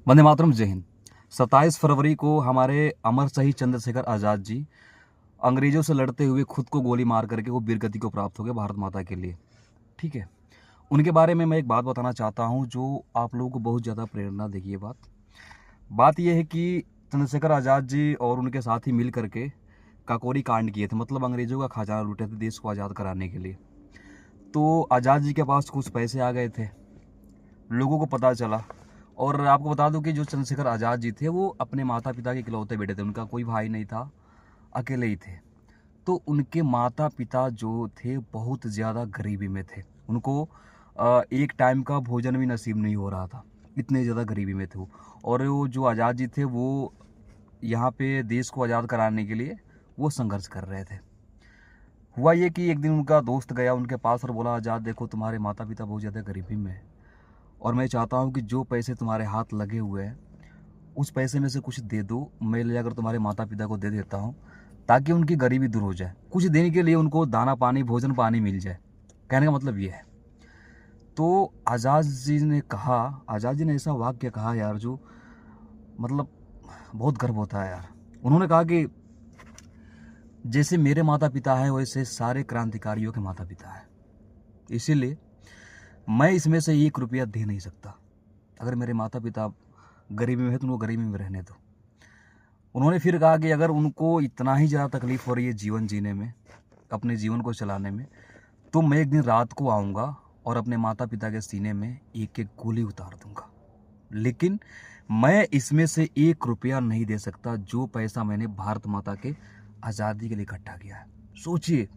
वंदे मातरम, जय हिंद। 27 फरवरी को हमारे अमर शहीद चंद्रशेखर आज़ाद जी अंग्रेजों से लड़ते हुए खुद को गोली मार करके वो वीरगति को प्राप्त हो गए भारत माता के लिए। ठीक है, उनके बारे में मैं एक बात बताना चाहता हूँ जो आप लोगों को बहुत ज़्यादा प्रेरणा देगी। ये बात ये है कि चंद्रशेखर आज़ाद जी और उनके साथी मिल करके काकोरी कांड किए थे, मतलब अंग्रेजों का खजाना लूटे थे देश को आज़ाद कराने के लिए। तो आज़ाद जी के पास कुछ पैसे आ गए थे, लोगों को पता चला। और आपको बता दूं कि जो चंद्रशेखर आज़ाद जी थे वो अपने माता पिता के इकलौते बेटे थे, उनका कोई भाई नहीं था, अकेले ही थे। तो उनके माता पिता जो थे बहुत ज़्यादा गरीबी में थे, उनको एक टाइम का भोजन भी नसीब नहीं हो रहा था, इतने ज़्यादा गरीबी में थे वो। और वो जो आज़ाद जी थे वो यहाँ पे देश को आज़ाद कराने के लिए वो संघर्ष कर रहे थे। हुआ ये कि एक दिन उनका दोस्त गया उनके पास और बोला, आज़ाद देखो तुम्हारे माता पिता बहुत ज़्यादा गरीबी में है और मैं चाहता हूँ कि जो पैसे तुम्हारे हाथ लगे हुए हैं उस पैसे में से कुछ दे दो, मैं ले जाकर तुम्हारे माता पिता को दे देता हूँ ताकि उनकी गरीबी दूर हो जाए, कुछ देने के लिए उनको दाना पानी भोजन पानी मिल जाए। कहने का मतलब ये है। तो आज़ाद जी ने ऐसा वाक्य कहा यार जो मतलब बहुत गर्व होता है यार। उन्होंने कहा कि जैसे मेरे माता पिता हैं वैसे सारे क्रांतिकारियों के माता पिता हैं, इसीलिए मैं इसमें से 1 रुपया दे नहीं सकता। अगर मेरे माता पिता गरीबी में है तो उनको गरीबी में रहने दो। उन्होंने फिर कहा कि अगर उनको इतना ही ज़्यादा तकलीफ हो रही है जीवन जीने में, अपने जीवन को चलाने में, तो मैं एक दिन रात को आऊँगा और अपने माता पिता के सीने में एक एक गोली उतार दूंगा, लेकिन मैं इसमें से 1 रुपया नहीं दे सकता जो पैसा मैंने भारत माता के आज़ादी के लिए इकट्ठा किया है। सोचिए,